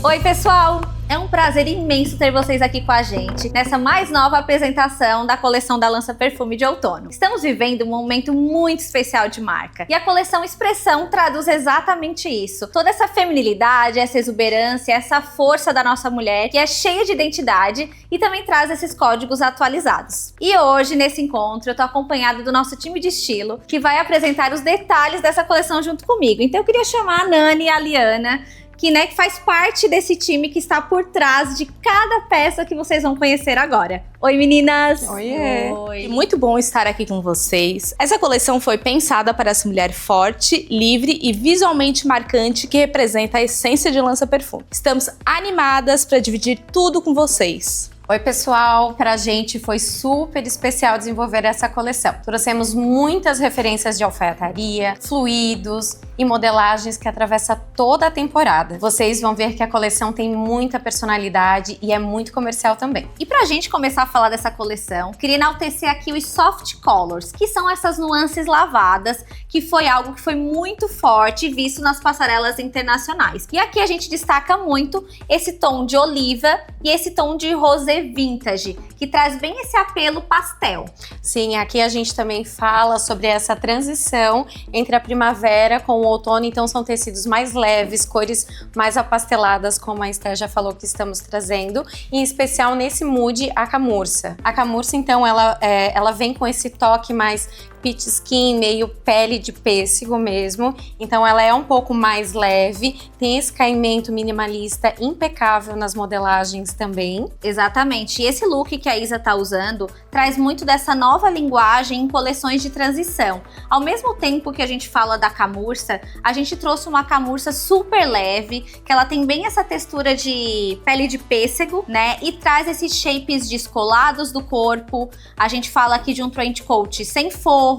Oi, pessoal! É um prazer imenso ter vocês aqui com a gente nessa mais nova apresentação da coleção da Lança Perfume de outono. Estamos vivendo um momento muito especial de marca e a coleção Expressão traduz exatamente isso. Toda essa feminilidade, essa exuberância, essa força da nossa mulher que é cheia de identidade e também traz esses códigos atualizados. E hoje, nesse encontro, eu tô acompanhada do nosso time de estilo que vai apresentar os detalhes dessa coleção junto comigo. Então eu queria chamar a Nani e a Liana, que faz parte desse time que está por trás de cada peça que vocês vão conhecer agora. Oi, meninas! Oi! Muito bom estar aqui com vocês. Essa coleção foi pensada para essa mulher forte, livre e visualmente marcante que representa a essência de Lança Perfume. Estamos animadas para dividir tudo com vocês. Oi, pessoal! Pra gente foi super especial desenvolver essa coleção. Trouxemos muitas referências de alfaiataria, fluidos e modelagens que atravessa toda a temporada. Vocês vão ver que a coleção tem muita personalidade e é muito comercial também. E pra gente começar a falar dessa coleção, queria enaltecer aqui os soft colors, que são essas nuances lavadas, que foi algo que foi muito forte visto nas passarelas internacionais. E aqui a gente destaca muito esse tom de oliva e esse tom de rosé vintage, que traz bem esse apelo pastel. Sim, aqui a gente também fala sobre essa transição entre a primavera com o outono, então são tecidos mais leves, cores mais apasteladas, como a Esther já falou que estamos trazendo, em especial nesse mood a camurça. A camurça, então, ela vem com esse toque mais peach skin, meio pele de pêssego mesmo, então ela é um pouco mais leve, tem esse caimento minimalista impecável nas modelagens também. Exatamente, e esse look que a Isa tá usando traz muito dessa nova linguagem em coleções de transição. Ao mesmo tempo que a gente fala da camurça, a gente trouxe uma camurça super leve, que ela tem bem essa textura de pele de pêssego, né, e traz esses shapes descolados do corpo. A gente fala aqui de um trench coat sem forro,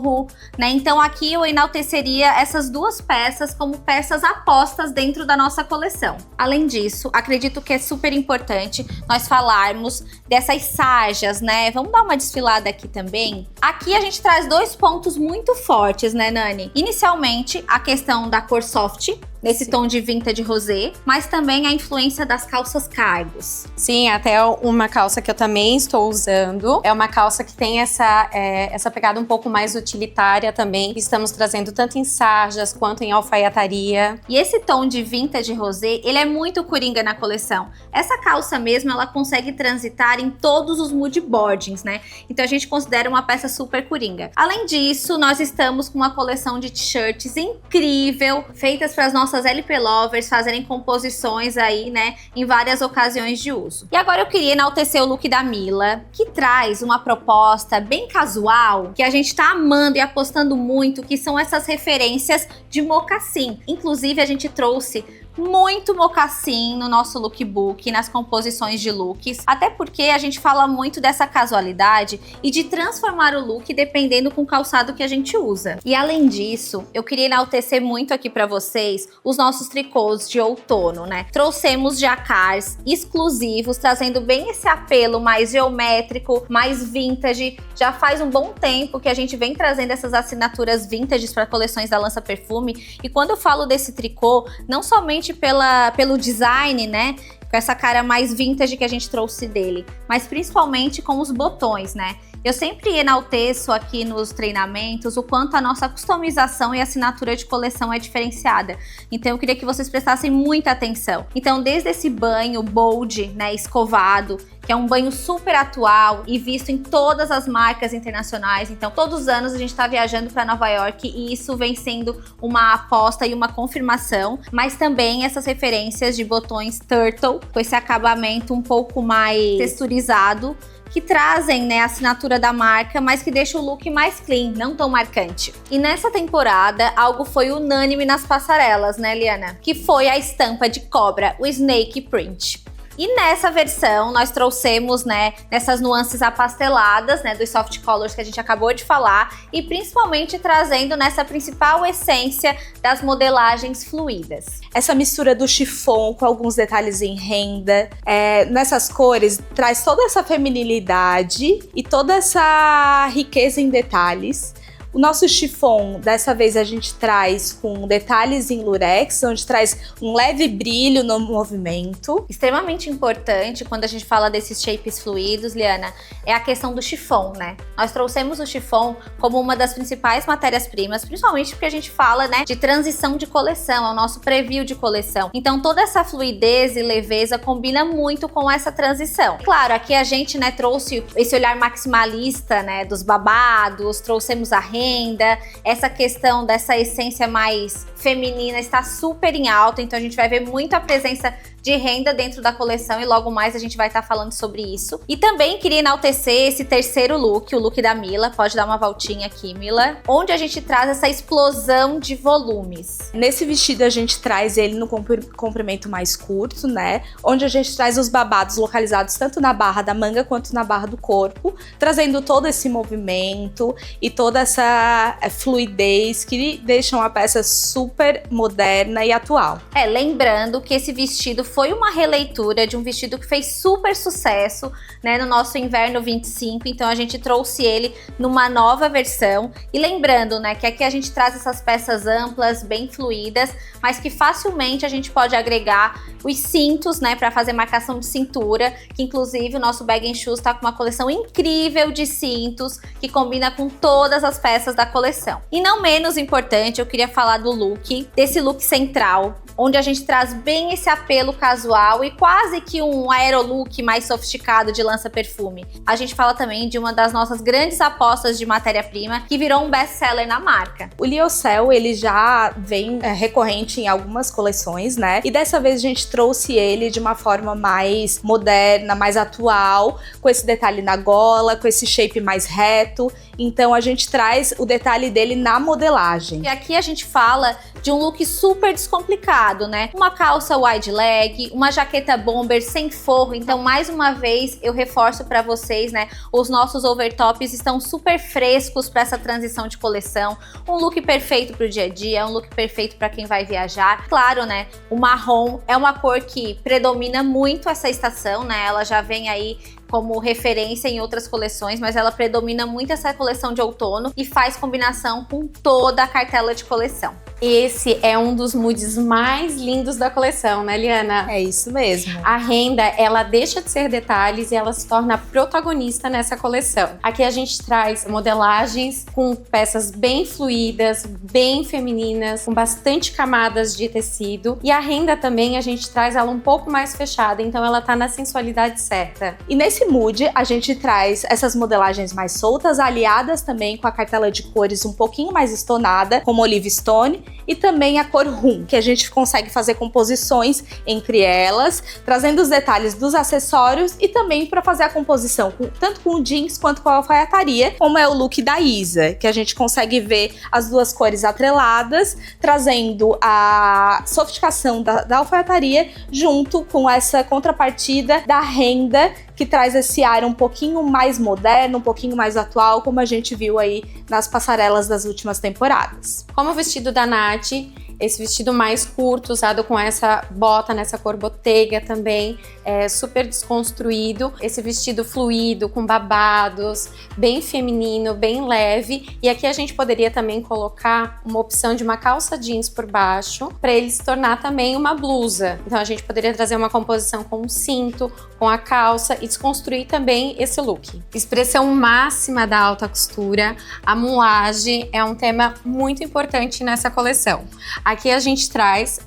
né? Então aqui eu enalteceria essas duas peças como peças apostas dentro da nossa coleção. Além disso, acredito que é super importante nós falarmos dessas sarjas, né? Vamos dar uma desfilada aqui também. Aqui a gente traz dois pontos muito fortes, né, Nani? Inicialmente, a questão da cor soft, nesse tom de vintage rosé, mas também a influência das calças cargos. Sim, até uma calça que eu também estou usando. É uma calça que tem essa pegada um pouco mais utilitária também. Estamos trazendo tanto em sarjas quanto em alfaiataria. E esse tom de vintage rosé, ele é muito coringa na coleção. Essa calça mesmo, ela consegue transitar em todos os mood boardings, né? Então a gente considera uma peça super coringa. Além disso, nós estamos com uma coleção de t-shirts incrível, feitas para as nossas LP lovers fazerem composições aí, né, em várias ocasiões de uso. E agora eu queria enaltecer o look da Mila, que traz uma proposta bem casual, que a gente tá amando e apostando muito, que são essas referências de mocassim. Inclusive a gente trouxe muito mocassim no nosso lookbook, nas composições de looks, até porque a gente fala muito dessa casualidade e de transformar o look dependendo com o calçado que a gente usa. E além disso, eu queria enaltecer muito aqui pra vocês os nossos tricôs de outono, né? Trouxemos jacquards exclusivos, trazendo bem esse apelo mais geométrico, mais vintage. Já faz um bom tempo que a gente vem trazendo essas assinaturas vintages para coleções da Lança Perfume, e quando eu falo desse tricô, não somente pelo design, né, com essa cara mais vintage que a gente trouxe dele, mas principalmente com os botões, né? Eu sempre enalteço aqui nos treinamentos o quanto a nossa customização e assinatura de coleção é diferenciada. Então eu queria que vocês prestassem muita atenção. Então desde esse banho bold, né, escovado, que é um banho super atual e visto em todas as marcas internacionais. Então todos os anos a gente está viajando para Nova York e isso vem sendo uma aposta e uma confirmação. Mas também essas referências de botões turtle, com esse acabamento um pouco mais texturizado, que trazem, né, a assinatura da marca, mas que deixa o look mais clean, não tão marcante. E nessa temporada, algo foi unânime nas passarelas, né, Liana? Que foi a estampa de cobra, o Snake Print. E nessa versão, nós trouxemos, né, nessas nuances apasteladas, né, dos soft colors que a gente acabou de falar, e principalmente trazendo nessa principal essência das modelagens fluídas. Essa mistura do chiffon com alguns detalhes em renda, nessas cores, traz toda essa feminilidade e toda essa riqueza em detalhes. O nosso chiffon, dessa vez a gente traz com detalhes em lurex, onde traz um leve brilho no movimento. Extremamente importante quando a gente fala desses shapes fluidos, Liana, é a questão do chiffon, né? Nós trouxemos o chiffon como uma das principais matérias-primas, principalmente porque a gente fala, né, de transição de coleção, é o nosso preview de coleção. Então toda essa fluidez e leveza combina muito com essa transição. Claro, aqui a gente, né, trouxe esse olhar maximalista, né, dos babados, trouxemos a renda, essa questão dessa essência mais feminina está super em alta, então a gente vai ver muito a presença de renda dentro da coleção e logo mais a gente vai estar falando sobre isso. E também queria enaltecer esse terceiro look, o look da Mila. Pode dar uma voltinha aqui, Mila. Onde a gente traz essa explosão de volumes. Nesse vestido a gente traz ele no comprimento mais curto, né? Onde a gente traz os babados localizados tanto na barra da manga quanto na barra do corpo, trazendo todo esse movimento e toda essa fluidez que deixam a peça super moderna e atual. Lembrando que esse vestido foi uma releitura de um vestido que fez super sucesso, né, no nosso inverno 25, então a gente trouxe ele numa nova versão. E lembrando, né, que aqui a gente traz essas peças amplas, bem fluídas, mas que facilmente a gente pode agregar os cintos, né, para fazer marcação de cintura, que inclusive o nosso Bag & Shoes tá com uma coleção incrível de cintos, que combina com todas as peças da coleção. E não menos importante, eu queria falar do look, desse look central, onde a gente traz bem esse apelo casual e quase que um aerolook mais sofisticado de lança-perfume. A gente fala também de uma das nossas grandes apostas de matéria-prima, que virou um best-seller na marca. O Lyocell, ele já vem recorrente em algumas coleções, né? E dessa vez a gente trouxe ele de uma forma mais moderna, mais atual, com esse detalhe na gola, com esse shape mais reto. Então a gente traz o detalhe dele na modelagem. E aqui a gente fala de um look super descomplicado, né? Uma calça wide leg, uma jaqueta bomber sem forro. Então, mais uma vez, eu reforço para vocês, né? Os nossos overtops estão super frescos para essa transição de coleção. Um look perfeito para o dia a dia, um look perfeito para quem vai viajar. Claro, né? O marrom é uma cor que predomina muito essa estação, né? Ela já vem aí como referência em outras coleções, mas ela predomina muito essa coleção de outono e faz combinação com toda a cartela de coleção. Esse é um dos moods mais lindos da coleção, né, Liana? É isso mesmo. A renda, ela deixa de ser detalhes e ela se torna protagonista nessa coleção. Aqui a gente traz modelagens com peças bem fluídas, bem femininas, com bastante camadas de tecido. E a renda também, a gente traz ela um pouco mais fechada, então ela tá na sensualidade certa. E nesse mood, a gente traz essas modelagens mais soltas, aliadas também com a cartela de cores um pouquinho mais estonada, como Olive Stone, e também a cor rum, que a gente consegue fazer composições entre elas, trazendo os detalhes dos acessórios e também para fazer a composição tanto com o jeans quanto com a alfaiataria, como é o look da Isa, que a gente consegue ver as duas cores atreladas, trazendo a sofisticação da alfaiataria junto com essa contrapartida da renda, que traz esse ar um pouquinho mais moderno, um pouquinho mais atual, como a gente viu aí nas passarelas das últimas temporadas. Como o vestido da Nath, esse vestido mais curto, usado com essa bota nessa cor botega também, super desconstruído. Esse vestido fluido, com babados, bem feminino, bem leve. E aqui a gente poderia também colocar uma opção de uma calça jeans por baixo, para ele se tornar também uma blusa. Então a gente poderia trazer uma composição com um cinto, com a calça e desconstruir também esse look. Expressão máxima da alta costura, a moulage é um tema muito importante nessa coleção. Aqui a gente traz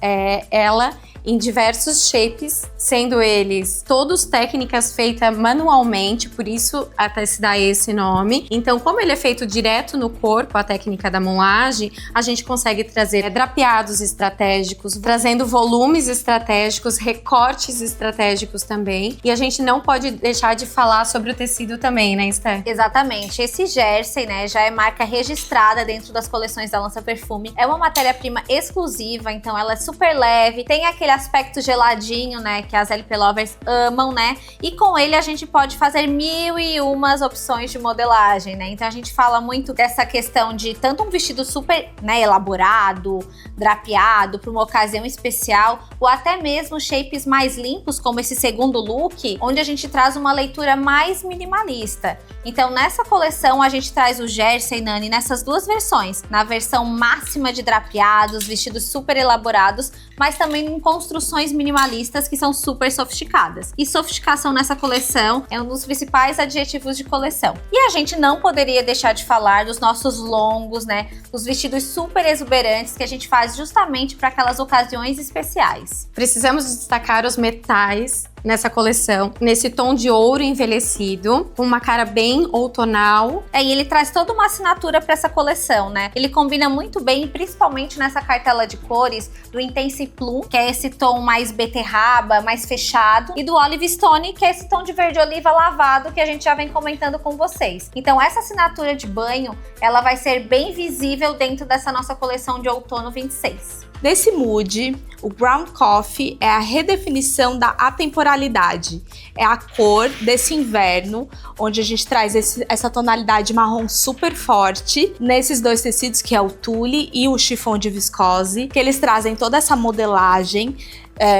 ela em diversos shapes, sendo eles todos técnicas feitas manualmente, por isso até se dá esse nome. Então, como ele é feito direto no corpo, a técnica da moulage, a gente consegue trazer drapeados estratégicos, trazendo volumes estratégicos, recortes estratégicos também. E a gente não pode deixar de falar sobre o tecido também, né, Esther? Exatamente. Esse jersey, né, já é marca registrada dentro das coleções da Lança Perfume. É uma matéria-prima exclusiva, então ela é super leve, tem aquele aquele aspecto geladinho, né, que as LP Lovers amam, né? E com ele a gente pode fazer 1001 opções de modelagem, né? Então a gente fala muito dessa questão de tanto um vestido super, né, elaborado, drapeado para uma ocasião especial, ou até mesmo shapes mais limpos, como esse segundo look, onde a gente traz uma leitura mais minimalista. Então nessa coleção a gente traz o jersey, Nani, nessas duas versões, na versão máxima de drapeados, vestidos super elaborados, mas também em construções minimalistas que são super sofisticadas. E sofisticação nessa coleção é um dos principais adjetivos de coleção. E a gente não poderia deixar de falar dos nossos longos, né, os vestidos super exuberantes que a gente faz justamente para aquelas ocasiões especiais. Precisamos destacar os metais nessa coleção, nesse tom de ouro envelhecido, com uma cara bem outonal. E ele traz toda uma assinatura para essa coleção, né? Ele combina muito bem, principalmente nessa cartela de cores do Intense Plum, que é esse tom mais beterraba, mais fechado, e do Olive Stone, que é esse tom de verde oliva lavado que a gente já vem comentando com vocês. Então essa assinatura de banho, ela vai ser bem visível dentro dessa nossa coleção de outono 26. Nesse mood, o Brown Coffee é a redefinição da atemporalidade. É a cor desse inverno, onde a gente traz essa tonalidade marrom super forte nesses dois tecidos, que é o tulle e o chiffon de viscose, que eles trazem toda essa modelagem,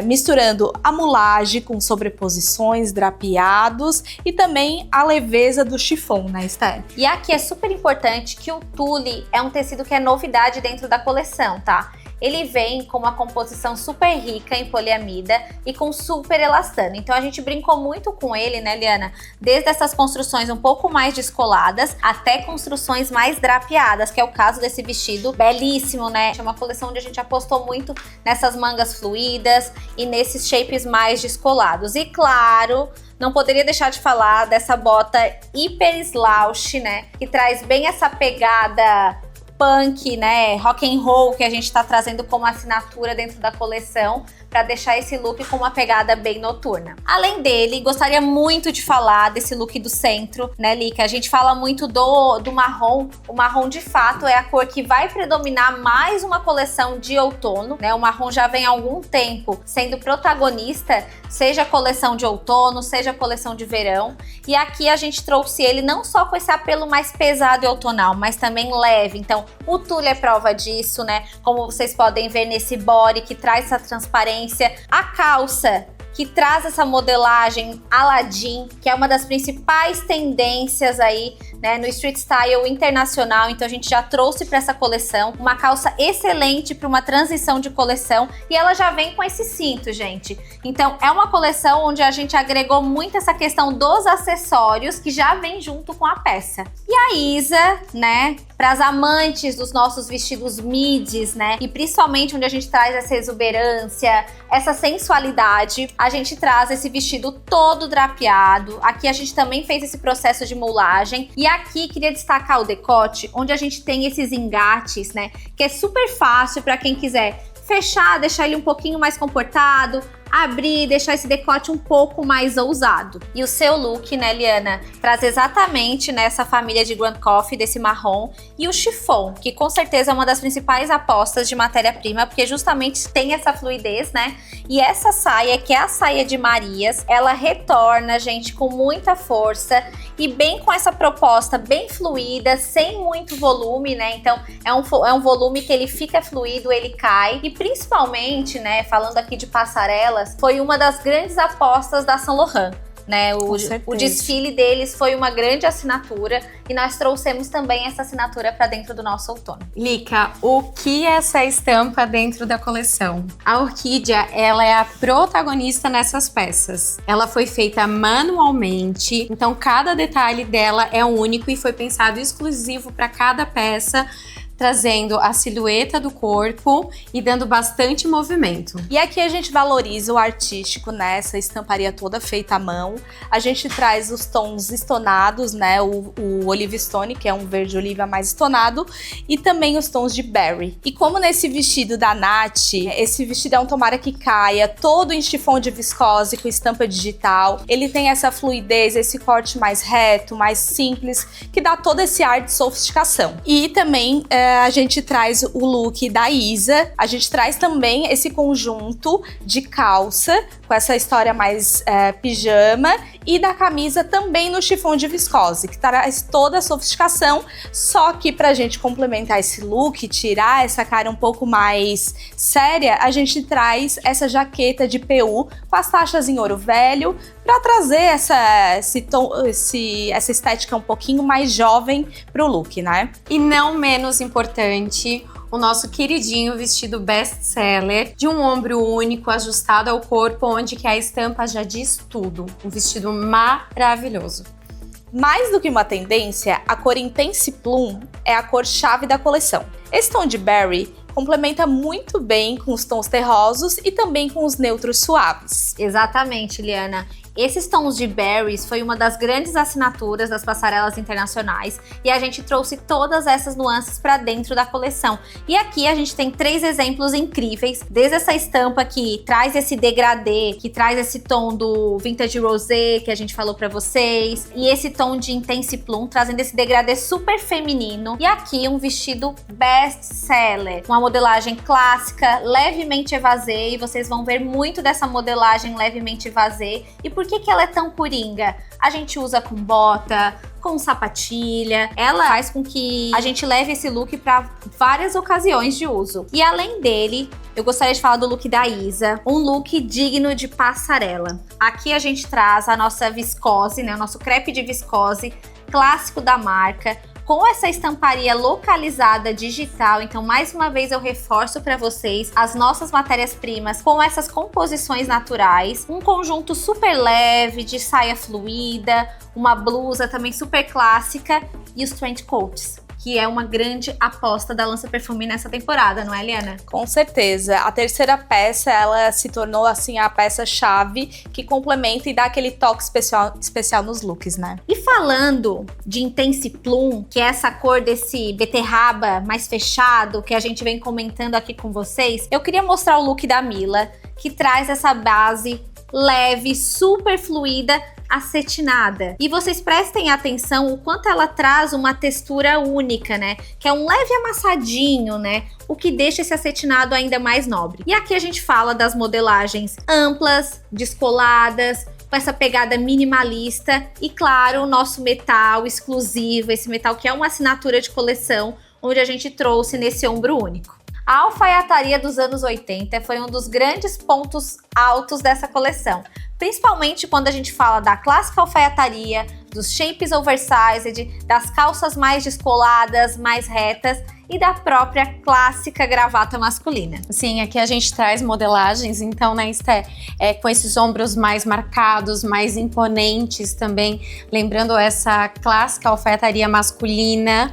misturando a mulagem com sobreposições, drapeados e também a leveza do chiffon, né, Esther? E aqui é super importante que o tulle é um tecido que é novidade dentro da coleção, tá? Ele vem com uma composição super rica em poliamida e com super elastano. Então a gente brincou muito com ele, né, Liana? Desde essas construções um pouco mais descoladas até construções mais drapeadas, que é o caso desse vestido belíssimo, né? É uma coleção onde a gente apostou muito nessas mangas fluídas e nesses shapes mais descolados. E claro, não poderia deixar de falar dessa bota hiper slouch, né? Que traz bem essa pegada punk, né, rock and roll que a gente tá trazendo como assinatura dentro da coleção para deixar esse look com uma pegada bem noturna. Além dele, gostaria muito de falar desse look do centro, né, Lica? A gente fala muito do marrom. O marrom, de fato, é a cor que vai predominar mais uma coleção de outono, né? O marrom já vem há algum tempo sendo protagonista, seja a coleção de outono, seja a coleção de verão. E aqui a gente trouxe ele não só com esse apelo mais pesado e outonal, mas também leve. Então, o tulle é prova disso, né? Como vocês podem ver nesse body que traz essa transparência. A calça, que traz essa modelagem Aladdin, que é uma das principais tendências aí, né, no street style internacional. Então a gente já trouxe para essa coleção uma calça excelente para uma transição de coleção e ela já vem com esse cinto, gente. Então é uma coleção onde a gente agregou muito essa questão dos acessórios que já vem junto com a peça. E a Isa, né, para as amantes dos nossos vestidos midis, né, e principalmente onde a gente traz essa exuberância, essa sensualidade, a gente traz esse vestido todo drapeado. Aqui a gente também fez esse processo de mulagem. E aqui queria destacar o decote, onde a gente tem esses engates, né? Que é super fácil para quem quiser fechar, deixar ele um pouquinho mais comportado, abrir, deixar esse decote um pouco mais ousado. E o seu look, né, Liana, traz exatamente nessa família de Grand Coffee, desse marrom, e o chiffon, que com certeza é uma das principais apostas de matéria-prima, porque justamente tem essa fluidez, né? E essa saia, que é a saia de Marias, ela retorna, gente, com muita força e bem com essa proposta bem fluida, sem muito volume, né? Então é um volume que ele fica fluido, ele cai. E principalmente, né, falando aqui de passarelas, foi uma das grandes apostas da Saint Laurent, né? O desfile deles foi uma grande assinatura e nós trouxemos também essa assinatura para dentro do nosso outono. Lica, o que é essa estampa dentro da coleção? A orquídea, ela é a protagonista nessas peças. Ela foi feita manualmente, então cada detalhe dela é único e foi pensado exclusivo para cada peça, trazendo a silhueta do corpo e dando bastante movimento. E aqui a gente valoriza o artístico nessa estamparia toda feita à mão. A gente traz os tons estonados, né? O Olive Stone, que é um verde oliva mais estonado, e também os tons de berry. E como nesse vestido da Nath, esse vestido é um tomara que caia, todo em chiffon de viscose com estampa digital. Ele tem essa fluidez, esse corte mais reto, mais simples, que dá todo esse ar de sofisticação. E também a gente traz o look da Isa. A gente traz também esse conjunto de calça, com essa história mais pijama, e da camisa também no chifão de viscose, que traz toda a sofisticação, só que pra gente complementar esse look, tirar essa cara um pouco mais séria, a gente traz essa jaqueta de PU com as taxas em ouro velho, pra trazer essa estética um pouquinho mais jovem pro look, né? E não menos importante, o nosso queridinho vestido best-seller, de um ombro único, ajustado ao corpo, onde que a estampa já diz tudo. Um vestido maravilhoso. Mais do que uma tendência, a cor Intense Plum é a cor-chave da coleção. Esse tom de berry complementa muito bem com os tons terrosos e também com os neutros suaves. Exatamente, Liana. Esses tons de berries foi uma das grandes assinaturas das passarelas internacionais e a gente trouxe todas essas nuances para dentro da coleção. E aqui a gente tem 3 exemplos incríveis, desde essa estampa que traz esse degradê, que traz esse tom do Vintage Rosé que a gente falou para vocês, e esse tom de Intense Plum trazendo esse degradê super feminino. E aqui um vestido best seller, uma modelagem clássica, levemente evasê, e vocês vão ver muito dessa modelagem levemente evasê. E por que ela é tão coringa? A gente usa com bota, com sapatilha, ela faz com que a gente leve esse look para várias ocasiões de uso. E além dele, eu gostaria de falar do look da Isa, um look digno de passarela. Aqui a gente traz a nossa viscose, né, o nosso crepe de viscose, clássico da marca, com essa estamparia localizada digital. Então, mais uma vez, eu reforço para vocês as nossas matérias-primas com essas composições naturais. Um conjunto super leve, de saia fluida, uma blusa também super clássica e os trench coats, que é uma grande aposta da Lança Perfume nessa temporada, não é, Liana? Com certeza. A terceira peça, ela se tornou, assim, a peça-chave que complementa e dá aquele toque especial nos looks, né? E falando de Intense Plum, que é essa cor desse beterraba mais fechado, que a gente vem comentando aqui com vocês, eu queria mostrar o look da Mila, que traz essa base leve, super fluida, acetinada. E vocês prestem atenção o quanto ela traz uma textura única, né? Que é um leve amassadinho, né? O que deixa esse acetinado ainda mais nobre. E aqui a gente fala das modelagens amplas, descoladas, com essa pegada minimalista e, claro, o nosso metal exclusivo, esse metal que é uma assinatura de coleção, onde a gente trouxe nesse ombro único. A alfaiataria dos anos 80 foi um dos grandes pontos altos dessa coleção, principalmente quando a gente fala da clássica alfaiataria, dos shapes oversized, das calças mais descoladas, mais retas e da própria clássica gravata masculina. Sim, aqui a gente traz modelagens, então, né, Esté, com esses ombros mais marcados, mais imponentes também, lembrando essa clássica alfaiataria masculina,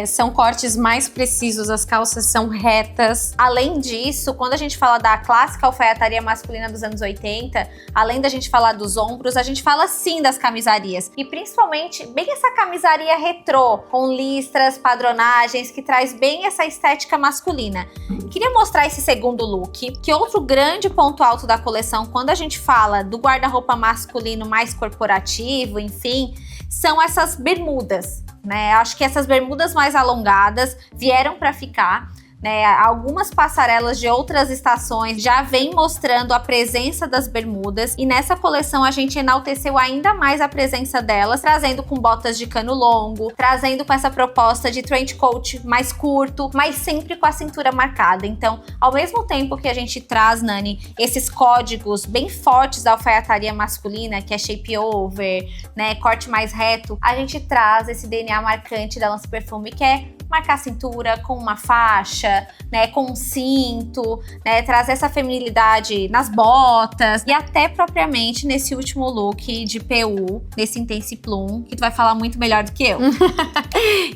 são cortes mais precisos, as calças são retas. Além disso, quando a gente fala da clássica alfaiataria masculina dos anos 80, além da gente falar dos ombros, a gente fala sim das camisarias, e principalmente bem essa camisaria retrô, com listras, padronagens, que traz bem essa estética masculina. Queria mostrar esse segundo look, que outro grande ponto alto da coleção, quando a gente fala do guarda-roupa masculino mais corporativo, enfim, são essas bermudas, né? Acho que essas bermudas mais alongadas vieram para ficar, né? Algumas passarelas de outras estações já vêm mostrando a presença das bermudas, e nessa coleção a gente enalteceu ainda mais a presença delas, trazendo com botas de cano longo, trazendo com essa proposta de trench coat mais curto, mas sempre com a cintura marcada. Então, ao mesmo tempo que a gente traz, Nani, esses códigos bem fortes da alfaiataria masculina, que é shape over, né, corte mais reto, a gente traz esse DNA marcante da Lança Perfume, que é marcar a cintura com uma faixa, né, com um cinto, né, trazer essa feminilidade nas botas e até propriamente nesse último look de PU, nesse Intense Plum, que tu vai falar muito melhor do que eu.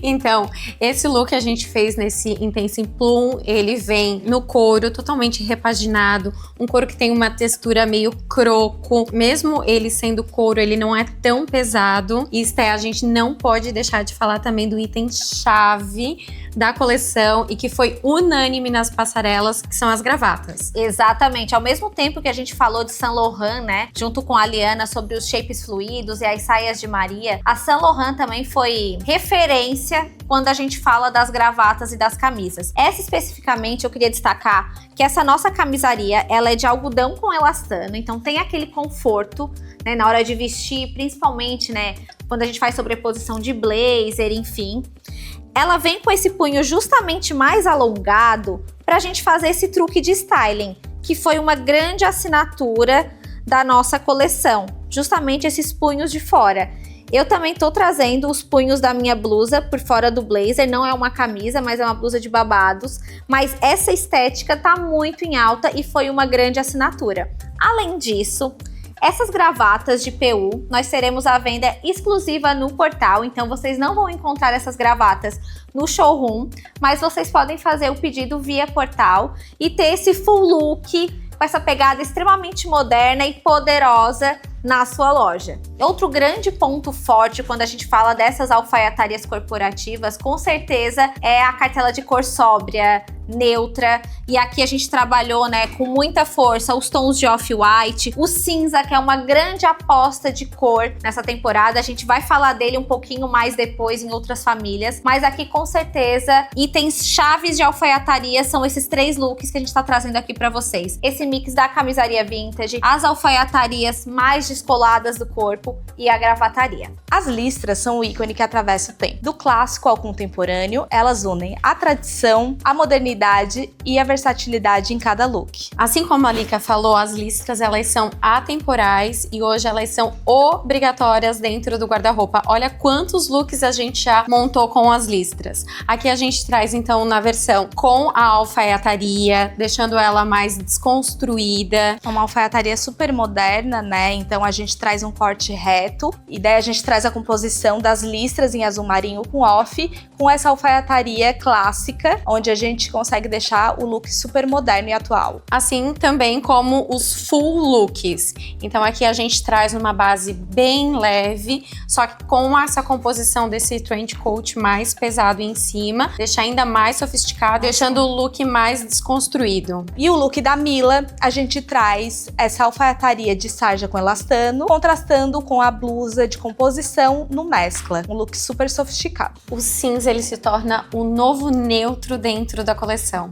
Então, esse look que a gente fez nesse Intense Plum, ele vem no couro totalmente repaginado, um couro que tem uma textura meio croco, mesmo ele sendo couro, ele não é tão pesado. E a gente não pode deixar de falar também do item chave ícone da coleção e que foi unânime nas passarelas, que são as gravatas. Exatamente. Ao mesmo tempo que a gente falou de Saint Laurent, né, junto com a Liana sobre os shapes fluidos e as saias de Maria, a Saint Laurent também foi referência quando a gente fala das gravatas e das camisas. Essa especificamente eu queria destacar que essa nossa camisaria, ela é de algodão com elastano, então tem aquele conforto, né, na hora de vestir, principalmente, né, quando a gente faz sobreposição de blazer, enfim. Ela vem com esse punho justamente mais alongado pra gente fazer esse truque de styling, que foi uma grande assinatura da nossa coleção, justamente esses punhos de fora. Eu também tô trazendo os punhos da minha blusa por fora do blazer, não é uma camisa, mas é uma blusa de babados, mas essa estética tá muito em alta e foi uma grande assinatura. Além disso, essas gravatas de PU, nós teremos a venda exclusiva no portal, então vocês não vão encontrar essas gravatas no showroom, mas vocês podem fazer o pedido via portal e ter esse full look com essa pegada extremamente moderna e poderosa na sua loja. Outro grande ponto forte quando a gente fala dessas alfaiatarias corporativas, com certeza é a cartela de cor sóbria, neutra, e aqui a gente trabalhou, né, com muita força os tons de off-white, o cinza, que é uma grande aposta de cor nessa temporada. A gente vai falar dele um pouquinho mais depois em outras famílias, mas aqui com certeza itens chaves de alfaiataria são esses 3 looks que a gente tá trazendo aqui para vocês. Esse mix da camisaria vintage, as alfaiatarias mais descoladas do corpo e a gravataria. As listras são o ícone que atravessa o tempo. Do clássico ao contemporâneo, elas unem a tradição, a modernidade e a versatilidade em cada look. Assim como a Lika falou, as listras elas são atemporais e hoje elas são obrigatórias dentro do guarda-roupa. Olha quantos looks a gente já montou com as listras. Aqui a gente traz então na versão com a alfaiataria, deixando ela mais desconstruída. É uma alfaiataria super moderna, né? Então a gente traz um corte reto e daí a gente traz a composição das listras em azul marinho com off, com essa alfaiataria clássica, onde a gente consegue deixar o look super moderno e atual. Assim também como os full looks. Então aqui a gente traz uma base bem leve, só que com essa composição desse trench coat mais pesado em cima, deixa ainda mais sofisticado, deixando o look mais desconstruído. E o look da Mila, a gente traz essa alfaiataria de sarja com elastano, contrastando com a blusa de composição no mescla. Um look super sofisticado. O cinza ele se torna o novo neutro dentro da coleção.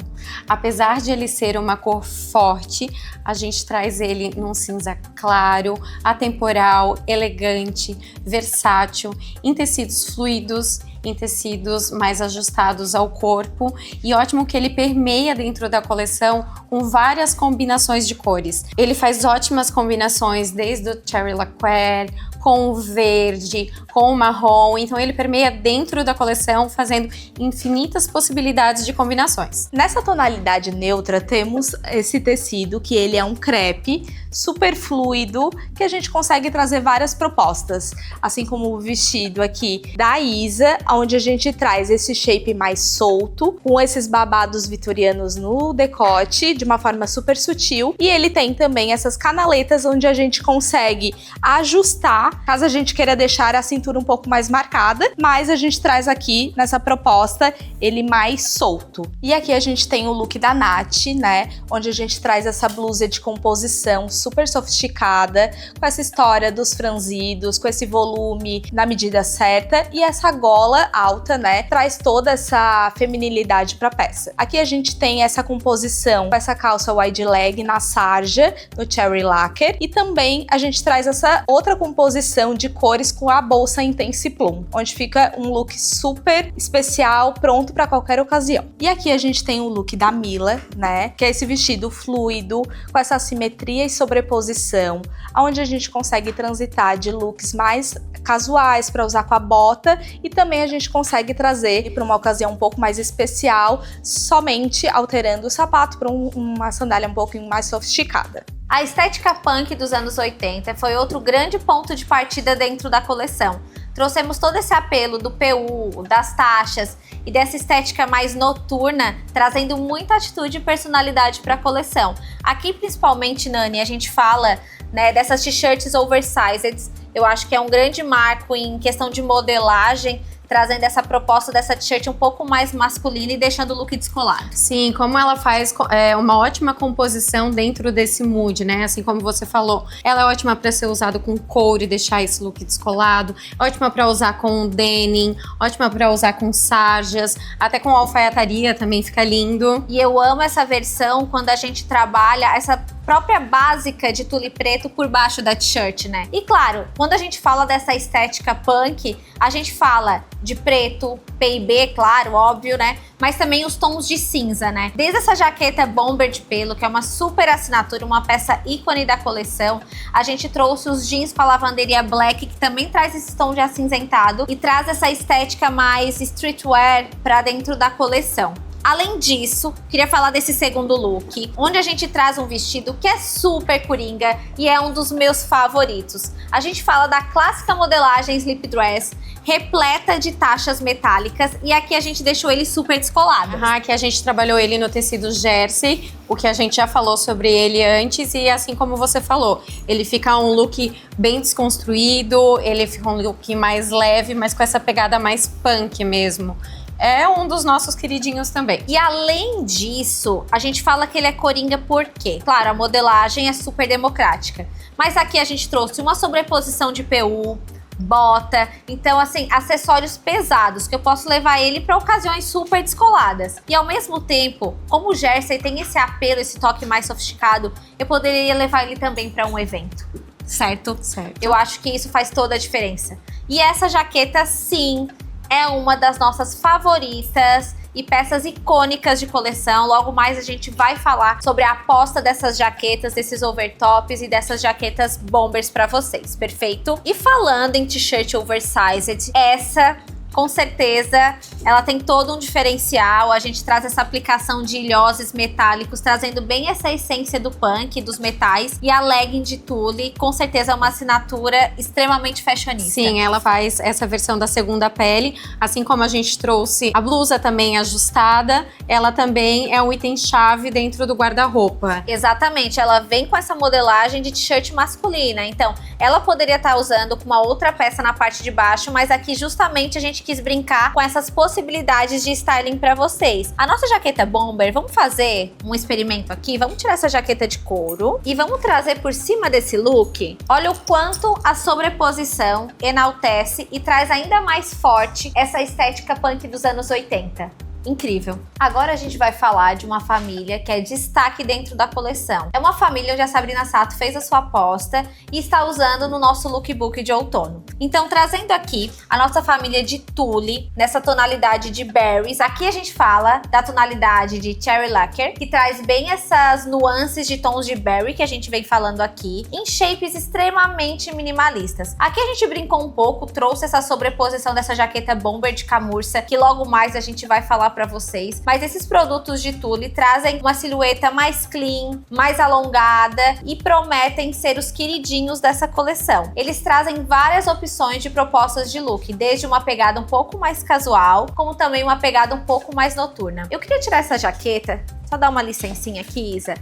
Apesar de ele ser uma cor forte, a gente traz ele num cinza claro, atemporal, elegante, versátil, em tecidos fluidos, em tecidos mais ajustados ao corpo, e ótimo que ele permeia dentro da coleção com várias combinações de cores. Ele faz ótimas combinações desde o Cherry Lacquer, com o verde, com o marrom, então ele permeia dentro da coleção, fazendo infinitas possibilidades de combinações. Nessa tonalidade neutra temos esse tecido que ele é um crepe super fluido, que a gente consegue trazer várias propostas, assim como o vestido aqui da Isa, onde a gente traz esse shape mais solto, com esses babados vitorianos no decote, de uma forma super sutil, e ele tem também essas canaletas onde a gente consegue ajustar, caso a gente queira deixar a cintura um pouco mais marcada, mas a gente traz aqui nessa proposta ele mais solto. E aqui a gente tem o look da Nath, né, onde a gente traz essa blusa de composição super sofisticada, com essa história dos franzidos, com esse volume na medida certa, e essa gola alta, né, traz toda essa feminilidade pra peça. Aqui a gente tem essa composição com essa calça wide leg na sarja, no Cherry Lacquer, e também a gente traz essa outra composição de cores com a bolsa Intense Plum, onde fica um look super especial, pronto para qualquer ocasião. E aqui a gente tem o look da Mila, né, que é esse vestido fluido, com essa simetria e sobreposição, onde a gente consegue transitar de looks mais casuais para usar com a bota, e também a gente consegue trazer para uma ocasião um pouco mais especial, somente alterando o sapato para uma sandália um pouquinho mais sofisticada. A estética punk dos anos 80 foi outro grande ponto de partida dentro da coleção. Trouxemos todo esse apelo do PU, das taxas e dessa estética mais noturna, trazendo muita atitude e personalidade para a coleção. Aqui, principalmente, Nani, a gente fala, né, dessas t-shirts oversized. Eu acho que é um grande marco em questão de modelagem, trazendo essa proposta dessa t-shirt um pouco mais masculina e deixando o look descolado. Sim, como ela faz uma ótima composição dentro desse mood, né? Assim como você falou, ela é ótima para ser usada com couro e deixar esse look descolado, ótima para usar com denim, ótima para usar com sarjas, até com alfaiataria também fica lindo. E eu amo essa versão quando a gente trabalha essa própria básica de tule preto por baixo da t-shirt, né? E claro, quando a gente fala dessa estética punk, a gente fala de preto, P&B, claro, óbvio, né? Mas também os tons de cinza, né? Desde essa jaqueta bomber de pelo, que é uma super assinatura, uma peça ícone da coleção, a gente trouxe os jeans com a lavanderia black, que também traz esse tom de acinzentado e traz essa estética mais streetwear pra dentro da coleção. Além disso, queria falar desse segundo look, onde a gente traz um vestido que é super coringa e é um dos meus favoritos. A gente fala da clássica modelagem slip dress, repleta de taxas metálicas, e aqui a gente deixou ele super descolado. Aqui a gente trabalhou ele no tecido jersey, o que a gente já falou sobre ele antes, e assim como você falou, ele fica um look bem desconstruído, ele fica um look mais leve, mas com essa pegada mais punk mesmo. É um dos nossos queridinhos também. E além disso, a gente fala que ele é coringa por quê? Claro, a modelagem é super democrática. Mas aqui a gente trouxe uma sobreposição de PU, bota, então assim, acessórios pesados, que eu posso levar ele para ocasiões super descoladas. E ao mesmo tempo, como o jersey tem esse apelo, esse toque mais sofisticado, eu poderia levar ele também para um evento. Certo? Certo. Eu acho que isso faz toda a diferença. E essa jaqueta, sim, é uma das nossas favoritas e peças icônicas de coleção. Logo mais a gente vai falar sobre a aposta dessas jaquetas, desses overtops e dessas jaquetas bombers para vocês, perfeito? E falando em t-shirt oversized, essa com certeza ela tem todo um diferencial. A gente traz essa aplicação de ilhoses metálicos, trazendo bem essa essência do punk, dos metais, e a legging de tule, com certeza é uma assinatura extremamente fashionista. Sim, ela faz essa versão da segunda pele, assim como a gente trouxe a blusa também ajustada, ela também é um item-chave dentro do guarda-roupa. Exatamente, ela vem com essa modelagem de t-shirt masculina, então ela poderia estar usando com uma outra peça na parte de baixo, mas aqui justamente a gente quis brincar com essas possibilidades de styling para vocês. A nossa jaqueta bomber, vamos fazer um experimento aqui? Vamos tirar essa jaqueta de couro e vamos trazer por cima desse look. Olha o quanto a sobreposição enaltece e traz ainda mais forte essa estética punk dos anos 80. Incrível. Agora a gente vai falar de uma família que é destaque dentro da coleção. É uma família onde a Sabrina Sato fez a sua aposta e está usando no nosso lookbook de outono. Então, trazendo aqui a nossa família de tule, nessa tonalidade de berries. Aqui a gente fala da tonalidade de cherry lacquer, que traz bem essas nuances de tons de berry que a gente vem falando aqui, em shapes extremamente minimalistas. Aqui a gente brincou um pouco, trouxe essa sobreposição dessa jaqueta bomber de camurça, que logo mais a gente vai falar para vocês, mas esses produtos de tule trazem uma silhueta mais clean, mais alongada e prometem ser os queridinhos dessa coleção. Eles trazem várias opções de propostas de look, desde uma pegada um pouco mais casual, como também uma pegada um pouco mais noturna. Eu queria tirar essa jaqueta, só dar uma licencinha aqui, Isa,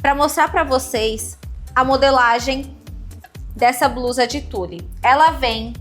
para mostrar para vocês a modelagem dessa blusa de tule. Ela vem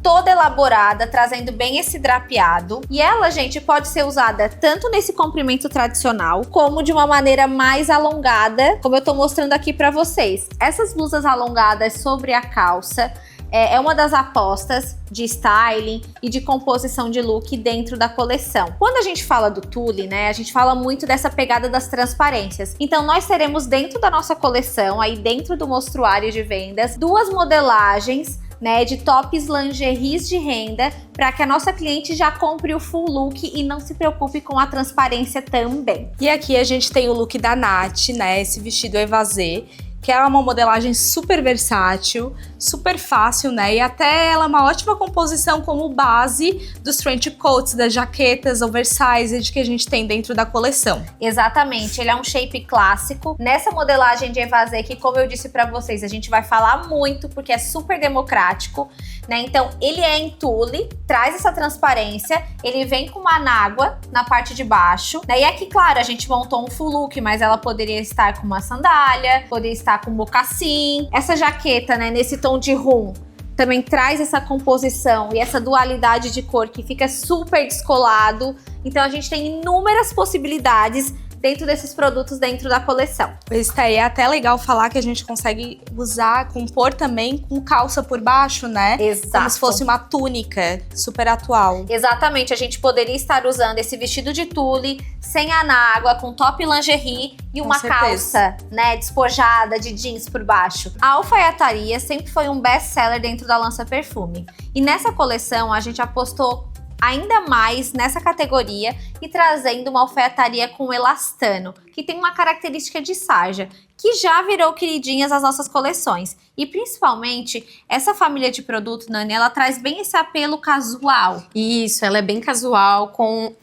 toda elaborada, trazendo bem esse drapeado. E ela, gente, pode ser usada tanto nesse comprimento tradicional, como de uma maneira mais alongada, como eu tô mostrando aqui pra vocês. Essas blusas alongadas sobre a calça é uma das apostas de styling e de composição de look dentro da coleção. Quando a gente fala do tule, né, a gente fala muito dessa pegada das transparências. Então nós teremos dentro da nossa coleção, aí dentro do mostruário de vendas, duas modelagens, né, de tops lingeries de renda, para que a nossa cliente já compre o full look e não se preocupe com a transparência também. E aqui a gente tem o look da Nath, né, esse vestido evasê, que é uma modelagem super versátil, super fácil, né? E até ela é uma ótima composição como base dos trench coats, das jaquetas oversized que a gente tem dentro da coleção. Exatamente, ele é um shape clássico. Nessa modelagem de evasê que, como eu disse pra vocês, a gente vai falar muito porque é super democrático, né? Então, ele é em tule, traz essa transparência, ele vem com uma anágua na parte de baixo, né? E aqui, claro, a gente montou um full look, mas ela poderia estar com uma sandália, poderia estar com um mocassim. Essa jaqueta, né, nesse tom de rum, também traz essa composição e essa dualidade de cor que fica super descolado. Então a gente tem inúmeras possibilidades dentro desses produtos dentro da coleção. Isso aí é até legal falar que a gente consegue usar, compor também com calça por baixo, né? Exato. Como se fosse uma túnica, super atual. Exatamente, a gente poderia estar usando esse vestido de tule, sem anágua, com top lingerie e uma calça, né, despojada de jeans por baixo. A alfaiataria sempre foi um best-seller dentro da Lança Perfume. E nessa coleção a gente apostou ainda mais nessa categoria e trazendo uma alfaiataria com elastano, que tem uma característica de sarja, que já virou queridinhas das nossas coleções. E principalmente, essa família de produto, Nani, ela traz bem esse apelo casual. Isso, ela é bem casual, com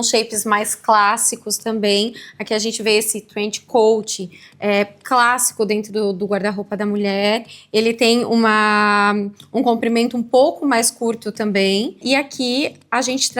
shapes mais clássicos também. Aqui a gente vê esse trench coat clássico dentro do guarda-roupa da mulher. Ele tem um comprimento um pouco mais curto também. E aqui a gente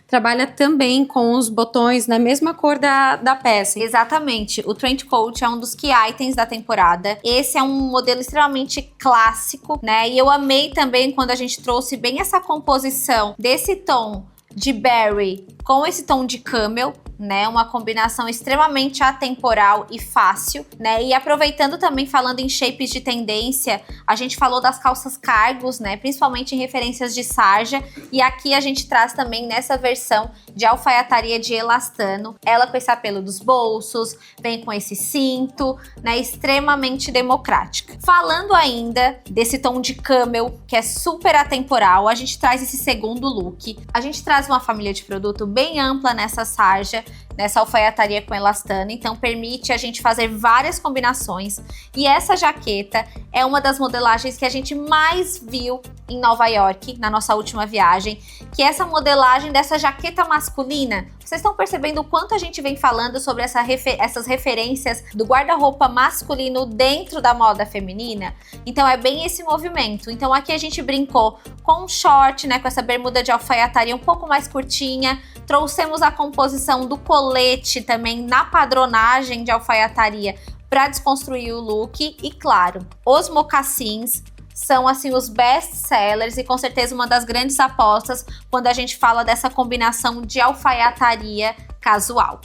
trabalha também com os botões na mesma cor da peça. Exatamente, o trench coat é um dos key items da temporada. Esse é um modelo extremamente clássico, né? E eu amei também quando a gente trouxe bem essa composição desse tom de berry com esse tom de camel, né? Uma combinação extremamente atemporal e fácil, né? E aproveitando também, falando em shapes de tendência, a gente falou das calças cargos, né? Principalmente em referências de sarja. E aqui a gente traz também nessa versão de alfaiataria de elastano. Ela com esse apelo dos bolsos, vem com esse cinto, né? Extremamente democrática. Falando ainda desse tom de camel, que é super atemporal, a gente traz esse segundo look. A gente traz uma família de produto bem ampla nessa sarja, nessa alfaiataria com elastano, então permite a gente fazer várias combinações. E essa jaqueta é uma das modelagens que a gente mais viu em Nova York, na nossa última viagem, que é essa modelagem dessa jaqueta masculina. Vocês estão percebendo o quanto a gente vem falando sobre essas referências do guarda-roupa masculino dentro da moda feminina? Então é bem esse movimento. Então aqui a gente brincou com um short, né, com essa bermuda de alfaiataria um pouco mais curtinha. Trouxemos a composição do colete também na padronagem de alfaiataria para desconstruir o look. E claro, os mocassins são assim os best sellers e com certeza uma das grandes apostas quando a gente fala dessa combinação de alfaiataria casual.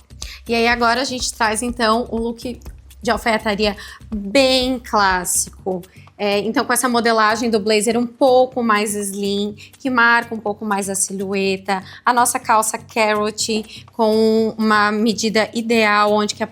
E aí agora a gente traz então o look de alfaiataria bem clássico. Então com essa modelagem do blazer um pouco mais slim, que marca um pouco mais a silhueta, a nossa calça carrot com uma medida ideal, onde que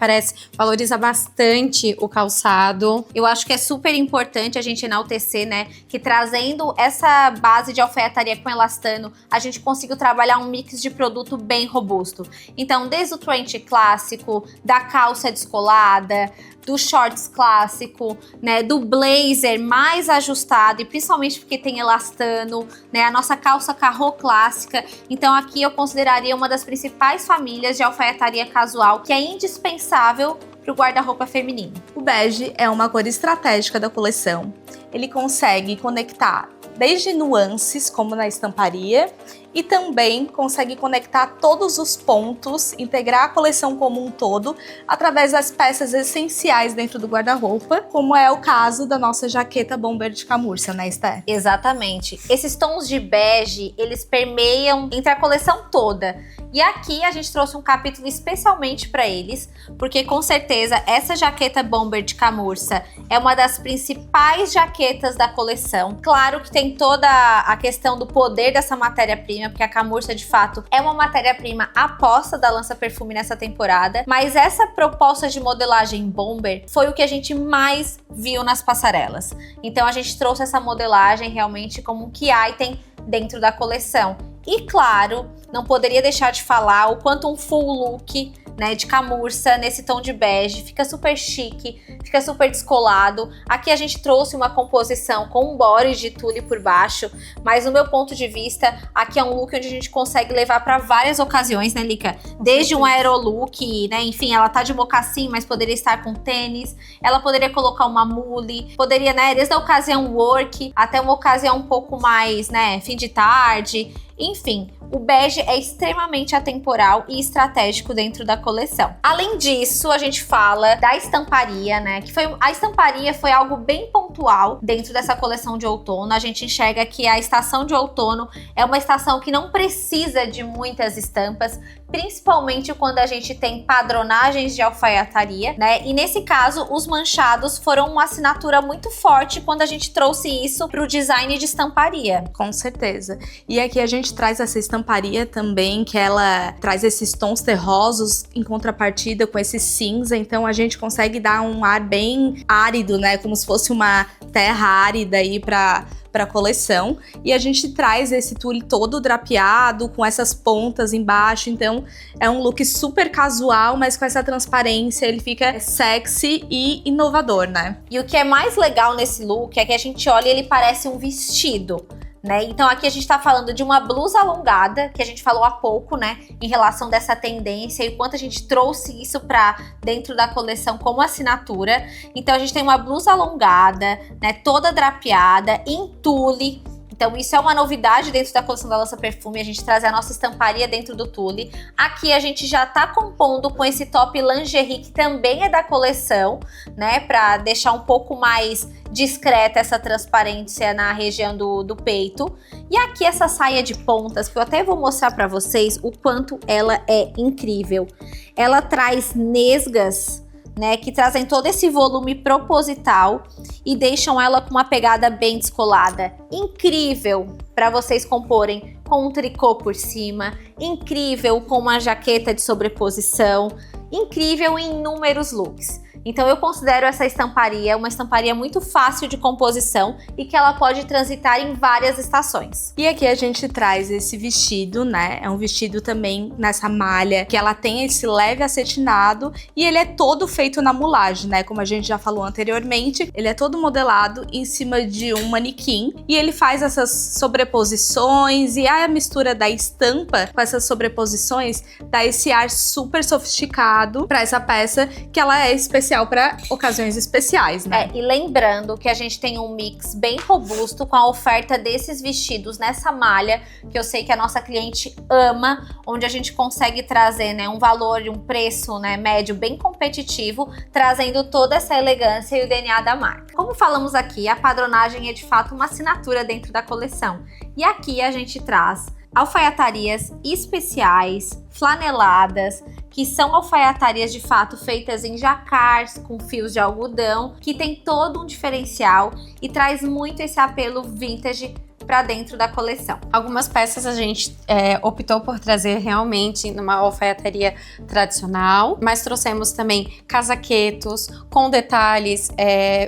valoriza bastante o calçado. Eu acho que é super importante a gente enaltecer, né, que trazendo essa base de alfaiataria com elastano, a gente conseguiu trabalhar um mix de produto bem robusto. Então, desde o trench clássico, da calça descolada, do shorts clássico, né, do blazer mais ajustado e principalmente porque tem elastano, né, a nossa calça carro clássica. Então aqui eu consideraria uma das principais famílias de alfaiataria casual que é indispensável para o guarda-roupa feminino. O bege é uma cor estratégica da coleção. Ele consegue conectar desde nuances, como na estamparia, e também consegue conectar todos os pontos, integrar a coleção como um todo, através das peças essenciais dentro do guarda-roupa, como é o caso da nossa jaqueta bomber de camurça, né, Esther? Exatamente. Esses tons de bege, eles permeiam entre a coleção toda. E aqui a gente trouxe um capítulo especialmente para eles, porque com certeza essa jaqueta bomber de camurça é uma das principais jaquetas da coleção. Claro que tem toda a questão do poder dessa matéria-prima, porque a camurça de fato é uma matéria-prima aposta da Lança Perfume nessa temporada, mas essa proposta de modelagem bomber foi o que a gente mais viu nas passarelas. Então a gente trouxe essa modelagem realmente como um key item dentro da coleção. E claro, não poderia deixar de falar o quanto um full look, né, de camurça nesse tom de bege fica super chique, fica super descolado. Aqui a gente trouxe uma composição com um body de tule por baixo, mas no meu ponto de vista, aqui é um look onde a gente consegue levar para várias ocasiões, né, Lica? Desde um aerolook, né, enfim, ela tá de mocassim, mas poderia estar com tênis, ela poderia colocar uma mule, poderia, né, desde a ocasião work até uma ocasião um pouco mais, né, fim de tarde. Enfim, o bege é extremamente atemporal e estratégico dentro da coleção. Além disso, a gente fala da estamparia, né? A estamparia foi algo bem pontual dentro dessa coleção de outono. A gente enxerga que a estação de outono é uma estação que não precisa de muitas estampas, principalmente quando a gente tem padronagens de alfaiataria, né? E nesse caso, os manchados foram uma assinatura muito forte quando a gente trouxe isso para o design de estamparia. Com certeza. E aqui a gente traz essa estamparia também, que ela traz esses tons terrosos em contrapartida com esse cinza, então a gente consegue dar um ar bem árido, né? Como se fosse uma terra árida aí para a coleção, e a gente traz esse tule todo drapeado com essas pontas embaixo, então é um look super casual, mas com essa transparência ele fica sexy e inovador, né? E o que é mais legal nesse look é que a gente olha e ele parece um vestido, né? Então aqui a gente tá falando de uma blusa alongada, que a gente falou há pouco, né, em relação dessa tendência e o quanto a gente trouxe isso pra dentro da coleção como assinatura. Então a gente tem uma blusa alongada, né, toda drapeada, em tule. Então isso é uma novidade dentro da coleção da Lança Perfume, a gente trazer a nossa estamparia dentro do tule. Aqui a gente já tá compondo com esse top lingerie, que também é da coleção, né, pra deixar um pouco mais discreta essa transparência na região do peito. E aqui essa saia de pontas, que eu até vou mostrar pra vocês o quanto ela é incrível. Ela traz nesgas, né, que trazem todo esse volume proposital e deixam ela com uma pegada bem descolada. Incrível para vocês comporem com um tricô por cima, incrível com uma jaqueta de sobreposição, incrível em inúmeros looks. Então eu considero essa estamparia uma estamparia muito fácil de composição e que ela pode transitar em várias estações. E aqui a gente traz esse vestido, né? É um vestido também nessa malha, que ela tem esse leve acetinado e ele é todo feito na mulagem, né? Como a gente já falou anteriormente, ele é todo modelado em cima de um manequim e ele faz essas sobreposições e a mistura da estampa com essas sobreposições dá esse ar super sofisticado para essa peça, que ela é especial para ocasiões especiais, né? E lembrando que a gente tem um mix bem robusto com a oferta desses vestidos nessa malha, que eu sei que a nossa cliente ama, onde a gente consegue trazer, né, um valor e um preço, né, médio bem competitivo, trazendo toda essa elegância e o DNA da marca. Como falamos aqui, a padronagem é de fato uma assinatura dentro da coleção. E aqui a gente traz alfaiatarias especiais, flaneladas, que são alfaiatarias de fato feitas em jacquards com fios de algodão, que tem todo um diferencial e traz muito esse apelo vintage para dentro da coleção. Algumas peças a gente optou por trazer realmente numa alfaiataria tradicional, mas trouxemos também casaquetos com detalhes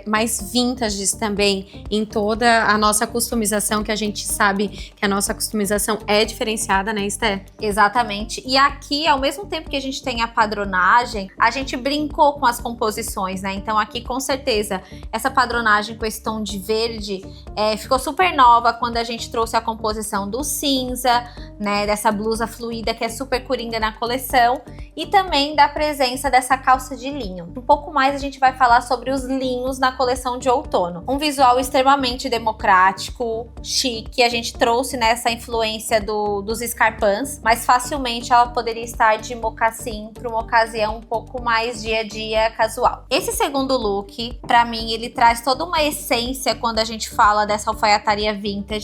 mais vintages também em toda a nossa customização, que a gente sabe que a nossa customização é diferenciada, né, Esté? Exatamente. E aqui, ao mesmo tempo que a gente tem a padronagem, a gente brincou com as composições, né? Então aqui, com certeza, essa padronagem com esse tom de verde ficou super nova quando a gente trouxe a composição do cinza, né, dessa blusa fluida que é super coringa na coleção, e também da presença dessa calça de linho. Um pouco mais a gente vai falar sobre os linhos na coleção de outono. Um visual extremamente democrático, chique, a gente trouxe nessa influência dos escarpins, mas facilmente ela poderia estar de mocassim para uma ocasião um pouco mais dia a dia casual. Esse segundo look, para mim, ele traz toda uma essência quando a gente fala dessa alfaiataria vintage,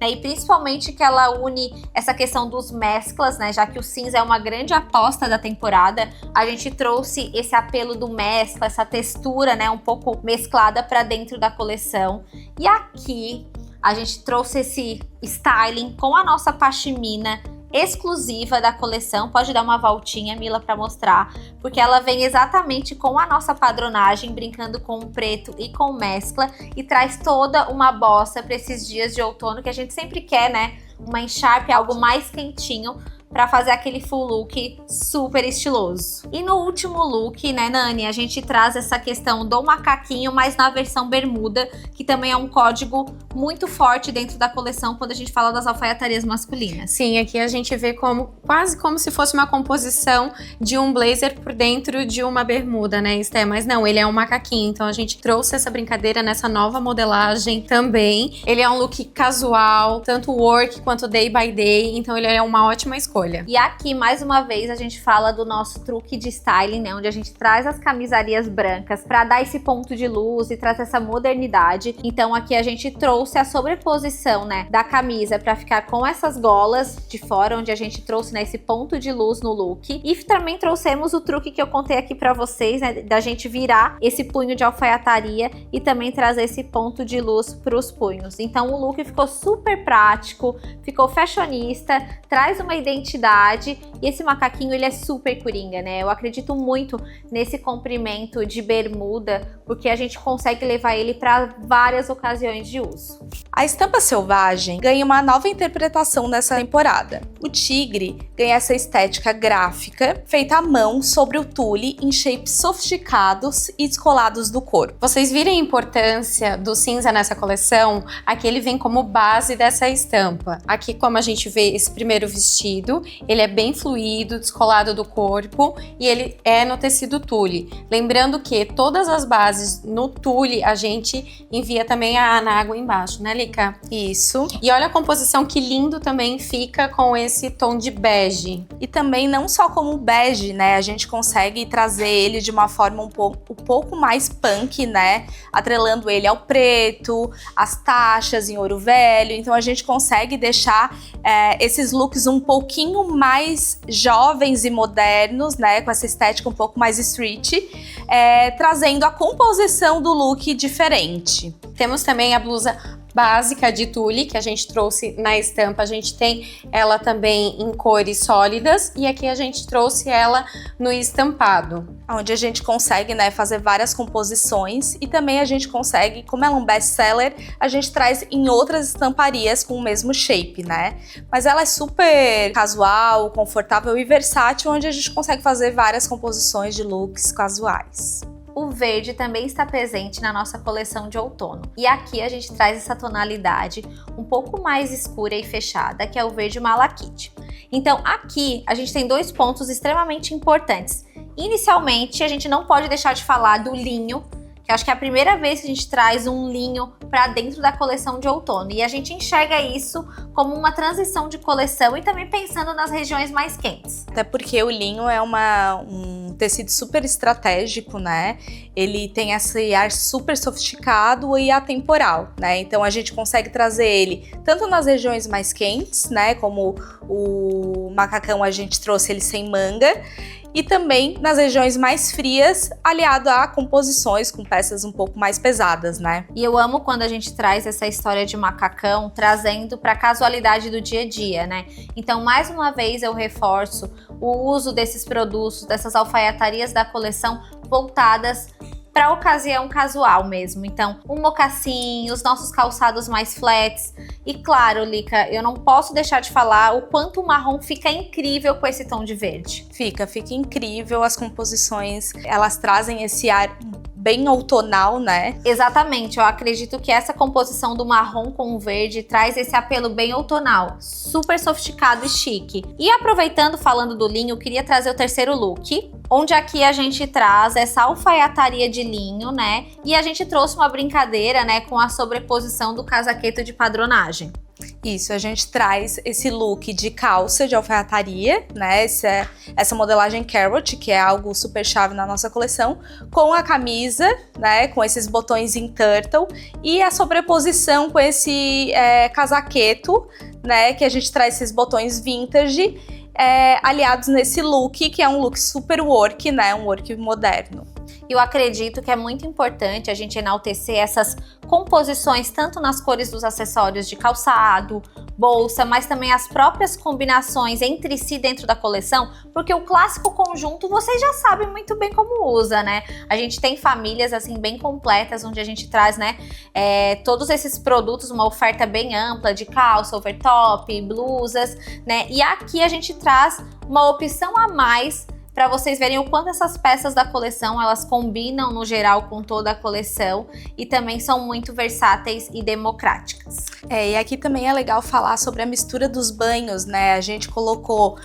né? E principalmente que ela une essa questão dos mesclas, né? Já que o cinza é uma grande aposta da temporada, a gente trouxe esse apelo do mescla, essa textura, né, um pouco mesclada para dentro da coleção. E aqui a gente trouxe esse styling com a nossa pashmina exclusiva da coleção. Pode dar uma voltinha, Mila, para mostrar, porque ela vem exatamente com a nossa padronagem, brincando com o preto e com mescla, e traz toda uma bossa para esses dias de outono que a gente sempre quer, né? Uma encharpe, algo mais quentinho para fazer aquele full look super estiloso. E no último look, né, Nani, a gente traz essa questão do macaquinho, mas na versão bermuda, que também é um código muito forte dentro da coleção quando a gente fala das alfaiatarias masculinas. Sim, aqui a gente vê quase como se fosse uma composição de um blazer por dentro de uma bermuda, né, Esté? Mas não, ele é um macaquinho, então a gente trouxe essa brincadeira nessa nova modelagem também. Ele é um look casual, tanto work quanto day by day, então ele é uma ótima escolha. E aqui, mais uma vez, a gente fala do nosso truque de styling, né, onde a gente traz as camisarias brancas para dar esse ponto de luz e traz essa modernidade. Então aqui a gente trouxe a sobreposição, né, da camisa para ficar com essas golas de fora, onde a gente trouxe, né, esse ponto de luz no look. E também trouxemos o truque que eu contei aqui para vocês, né, da gente virar esse punho de alfaiataria e também trazer esse ponto de luz para os punhos. Então o look ficou super prático, ficou fashionista, traz uma identidade e esse macaquinho ele é super coringa, né? Eu acredito muito nesse comprimento de bermuda, porque a gente consegue levar ele para várias ocasiões de uso. A estampa selvagem ganha uma nova interpretação nessa temporada. O tigre ganha essa estética gráfica, feita à mão sobre o tule em shapes sofisticados e descolados do corpo. Vocês viram a importância do cinza nessa coleção? Aqui ele vem como base dessa estampa. Aqui, como a gente vê esse primeiro vestido, ele é bem fluido, descolado do corpo e ele é no tecido tule. Lembrando que todas as bases no tule a gente envia também a anágua embaixo, né, Lica? Isso. E olha a composição que lindo também fica com esse tom de bege. E também não só como bege, né? A gente consegue trazer ele de uma forma um pouco mais punk, né? Atrelando ele ao preto, as taxas em ouro velho. Então a gente consegue deixar esses looks um pouquinho mais jovens e modernos, né? Com essa estética um pouco mais street, trazendo a composição do look diferente. Temos também a blusa básica de tule que a gente trouxe na estampa. A gente tem ela também em cores sólidas e aqui a gente trouxe ela no estampado, onde a gente consegue, né, fazer várias composições e também a gente consegue, como ela é um best-seller, a gente traz em outras estamparias com o mesmo shape, né? Mas ela é super casual, confortável e versátil, onde a gente consegue fazer várias composições de looks casuais. O verde também está presente na nossa coleção de outono. E aqui a gente traz essa tonalidade um pouco mais escura e fechada, que é o verde malachite. Então aqui a gente tem dois pontos extremamente importantes. Inicialmente, a gente não pode deixar de falar do linho, que eu acho que é a primeira vez que a gente traz um linho para dentro da coleção de outono. E a gente enxerga isso como uma transição de coleção e também pensando nas regiões mais quentes. Até porque o linho é um tecido super estratégico, né? Ele tem esse ar super sofisticado e atemporal, né? Então a gente consegue trazer ele tanto nas regiões mais quentes, né? Como o macacão a gente trouxe ele sem manga, e também nas regiões mais frias, aliado a composições com peças um pouco mais pesadas, né? E eu amo quando a gente traz essa história de macacão, trazendo para a casualidade do dia a dia, né? Então, mais uma vez, eu reforço o uso desses produtos, dessas alfaiatarias da coleção voltadas para ocasião casual mesmo. Então, um mocassim, os nossos calçados mais flats. E claro, Lica, eu não posso deixar de falar o quanto o marrom fica incrível com esse tom de verde. Fica incrível. As composições, elas trazem esse ar bem outonal, né? Exatamente, eu acredito que essa composição do marrom com o verde traz esse apelo bem outonal, super sofisticado e chique. E aproveitando, falando do linho, eu queria trazer o terceiro look, onde aqui a gente traz essa alfaiataria de linho, né? E a gente trouxe uma brincadeira, né, com a sobreposição do casaqueto de padronagem. Isso, a gente traz esse look de calça de alfaiataria, né? Essa modelagem carrot, que é algo super chave na nossa coleção, com a camisa, né? Com esses botões em turtle e a sobreposição com esse casaqueto, né? Que a gente traz esses botões vintage, aliados nesse look, que é um look super work, né? Um work moderno. Eu acredito que é muito importante a gente enaltecer essas composições tanto nas cores dos acessórios de calçado, bolsa, mas também as próprias combinações entre si dentro da coleção, porque o clássico conjunto vocês já sabem muito bem como usa, né? A gente tem famílias assim bem completas, onde a gente traz, né, todos esses produtos, uma oferta bem ampla de calça, overtop, blusas, né? E aqui a gente traz uma opção a mais para vocês verem o quanto essas peças da coleção, elas combinam no geral com toda a coleção e também são muito versáteis e democráticas. E aqui também é legal falar sobre a mistura dos banhos, né? A gente colocou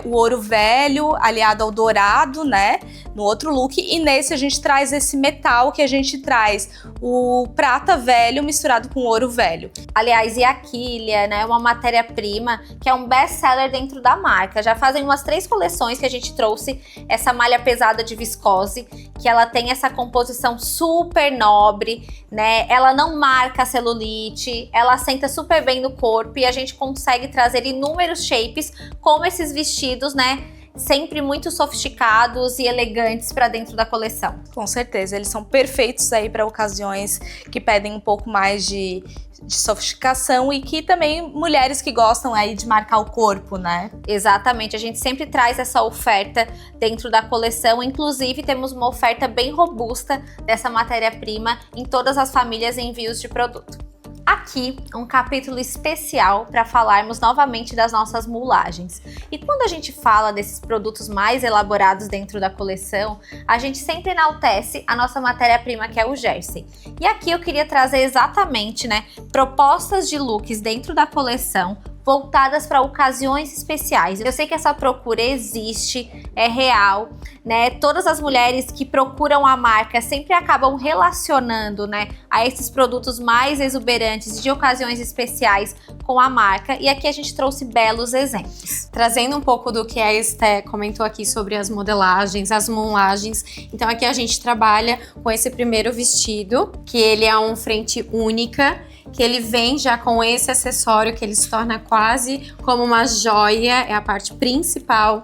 o ouro velho aliado ao dourado, né? No outro look, e nesse a gente traz esse metal que a gente traz o prata velho misturado com ouro velho. Aliás, e a quilha, né? Uma matéria-prima que é um best-seller dentro da marca. Já fazem umas 3 coleções que a gente trouxe essa malha pesada de viscose, que ela tem essa composição super nobre, né? Ela não marca celulite, ela assenta super bem no corpo e a gente consegue trazer inúmeros shapes, como esses vestidos, né? Sempre muito sofisticados e elegantes para dentro da coleção. Com certeza, eles são perfeitos aí para ocasiões que pedem um pouco mais de sofisticação e que também mulheres que gostam aí de marcar o corpo, né? Exatamente, a gente sempre traz essa oferta dentro da coleção, inclusive temos uma oferta bem robusta dessa matéria-prima em todas as famílias e envios de produto. Aqui, um capítulo especial para falarmos novamente das nossas mulagens. E quando a gente fala desses produtos mais elaborados dentro da coleção, a gente sempre enaltece a nossa matéria-prima, que é o jersey. E aqui eu queria trazer exatamente, né, propostas de looks dentro da coleção voltadas para ocasiões especiais. Eu sei que essa procura existe, é real, né? Todas as mulheres que procuram a marca sempre acabam relacionando, né, a esses produtos mais exuberantes de ocasiões especiais com a marca. E aqui a gente trouxe belos exemplos. Trazendo um pouco do que a Esté comentou aqui sobre as modelagens, as mulagens. Então aqui a gente trabalha com esse primeiro vestido, que ele é um frente única, que ele vem já com esse acessório que ele se torna quase como uma joia, é a parte principal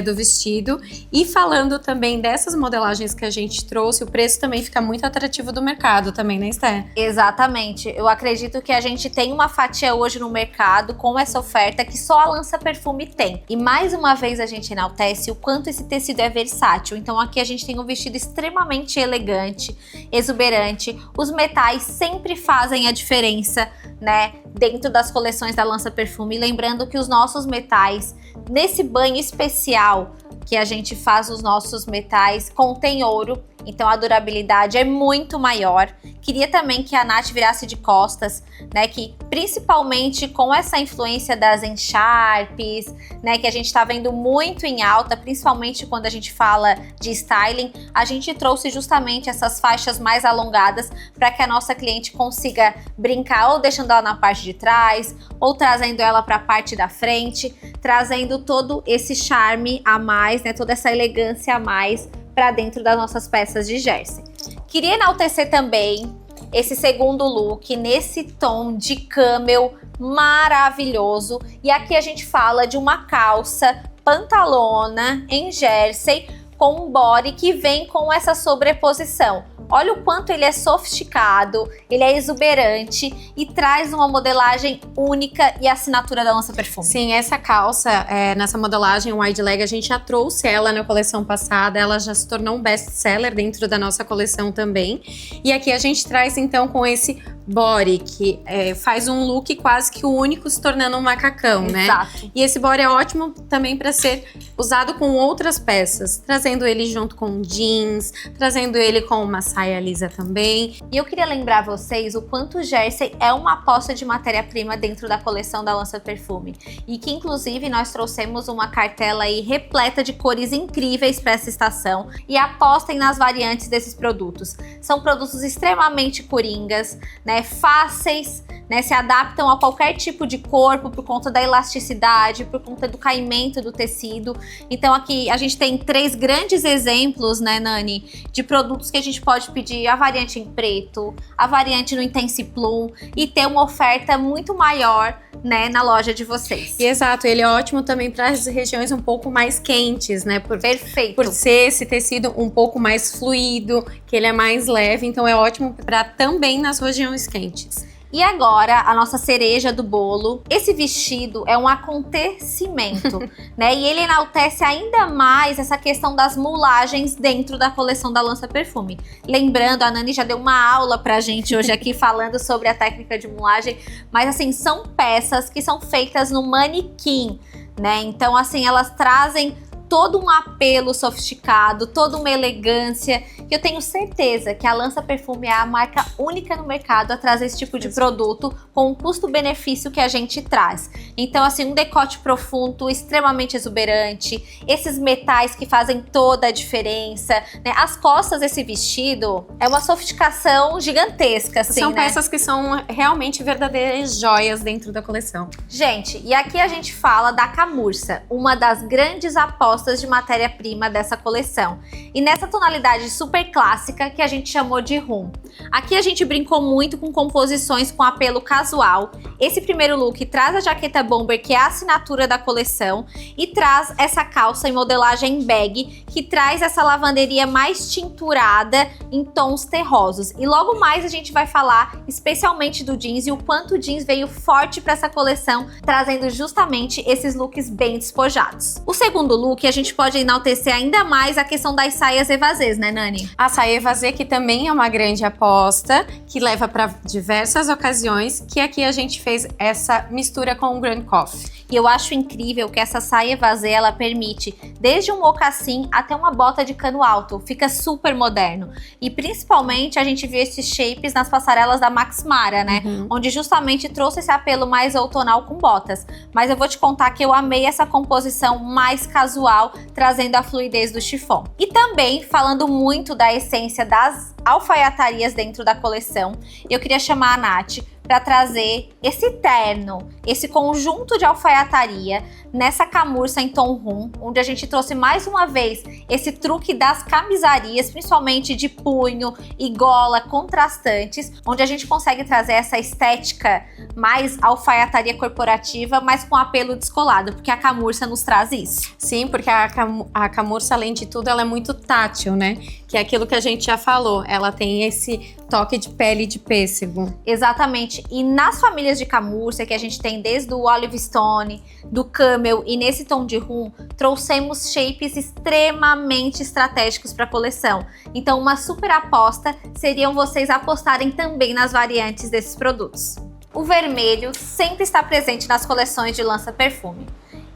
do vestido. E falando também dessas modelagens que a gente trouxe, o preço também fica muito atrativo do mercado também, né, Esté? Exatamente, eu acredito que a gente tem uma fatia hoje no mercado com essa oferta que só a Lança Perfume tem. E mais uma vez a gente enaltece o quanto esse tecido é versátil. Então aqui a gente tem um vestido extremamente elegante, exuberante. Os metais sempre fazem a diferença, né, dentro das coleções da Lança Perfume. Lembrando que os nossos metais, nesse banho especial que a gente faz os nossos metais, contém ouro, então a durabilidade é muito maior. Queria também que a Nath virasse de costas, né, que principalmente com essa influência das encharpes, né, que a gente tá vendo muito em alta, principalmente quando a gente fala de styling, a gente trouxe justamente essas faixas mais alongadas para que a nossa cliente consiga brincar ou deixando ela na parte de trás, ou trazendo ela para a parte da frente, trazendo todo esse charme a mais, né, toda essa elegância a mais para dentro das nossas peças de jersey. Queria enaltecer também esse segundo look nesse tom de camel maravilhoso. E aqui a gente fala de uma calça pantalona em jersey com um body que vem com essa sobreposição. Olha o quanto ele é sofisticado, ele é exuberante e traz uma modelagem única e assinatura da Lança Perfume. Sim, essa calça, nessa modelagem wide leg, a gente já trouxe ela na coleção passada, ela já se tornou um best-seller dentro da nossa coleção também. E aqui a gente traz então com esse body, que faz um look quase que único, se tornando um macacão, né? Exato. E esse body é ótimo também para ser usado com outras peças, trazendo ele junto com jeans, trazendo ele com uma saia lisa também. E eu queria lembrar vocês o quanto o jersey é uma aposta de matéria-prima dentro da coleção da Lança Perfume. E que inclusive nós trouxemos uma cartela aí repleta de cores incríveis para essa estação. E apostem nas variantes desses produtos. São produtos extremamente coringas, né? Fáceis, né? Se adaptam a qualquer tipo de corpo por conta da elasticidade, por conta do caimento do tecido. Então aqui a gente tem 3 grandes exemplos, né, Nani, de produtos que a gente pode pedir a variante em preto, a variante no Intense Plum e ter uma oferta muito maior, né, na loja de vocês. E exato, ele é ótimo também para as regiões um pouco mais quentes, né? Perfeito. Por ser esse tecido um pouco mais fluido, que ele é mais leve, então é ótimo para também nas regiões quentes. E agora, a nossa cereja do bolo. Esse vestido é um acontecimento, né? E ele enaltece ainda mais essa questão das mulagens dentro da coleção da Lança Perfume. Lembrando, a Nani já deu uma aula pra gente hoje aqui falando sobre a técnica de mulagem, mas assim, são peças que são feitas no manequim, né? Então, assim, elas trazem todo um apelo sofisticado, toda uma elegância, que eu tenho certeza que a Lança Perfume é a marca única no mercado a trazer esse tipo de produto com o custo-benefício que a gente traz. Então, assim, um decote profundo, extremamente exuberante, esses metais que fazem toda a diferença, né? As costas desse vestido é uma sofisticação gigantesca, assim, São né? peças que são realmente verdadeiras joias dentro da coleção. Gente, e aqui a gente fala da camurça, uma das grandes apostas de matéria-prima dessa coleção. E nessa tonalidade super clássica que a gente chamou de rum. Aqui a gente brincou muito com composições com apelo casual. Esse primeiro look traz a jaqueta bomber, que é a assinatura da coleção, e traz essa calça em modelagem bag, que traz essa lavanderia mais tinturada em tons terrosos. E logo mais a gente vai falar especialmente do jeans e o quanto o jeans veio forte para essa coleção, trazendo justamente esses looks bem despojados. O segundo look, a gente pode enaltecer ainda mais a questão das saias evasês, né, Nani? A saia evasê, que também é uma grande aposta, que leva para diversas ocasiões, que aqui a gente fez essa mistura com o Grand Coffee. E eu acho incrível que essa saia evasê, ela permite desde um mocassim até uma bota de cano alto. Fica super moderno. E principalmente a gente viu esses shapes nas passarelas da Max Mara, né? Onde justamente trouxe esse apelo mais outonal com botas. Mas eu vou te contar que eu amei essa composição mais casual, trazendo a fluidez do chiffon. E também, falando muito da essência das alfaiatarias dentro da coleção, eu queria chamar a Nath para trazer esse terno, esse conjunto de alfaiataria nessa camurça em tom rum, onde a gente trouxe mais uma vez esse truque das camisarias, principalmente de punho e gola contrastantes, onde a gente consegue trazer essa estética mais alfaiataria corporativa, mas com apelo descolado, porque a camurça nos traz isso. Sim, porque a camurça, além de tudo, ela é muito tátil, né? Que é aquilo que a gente já falou, ela tem esse toque de pele de pêssego. Exatamente, e nas famílias de camurça que a gente tem desde o Olive Stone, do Camel e nesse tom de rum, trouxemos shapes extremamente estratégicos para a coleção. Então uma super aposta seriam vocês apostarem também nas variantes desses produtos. O vermelho sempre está presente nas coleções de Lança Perfume.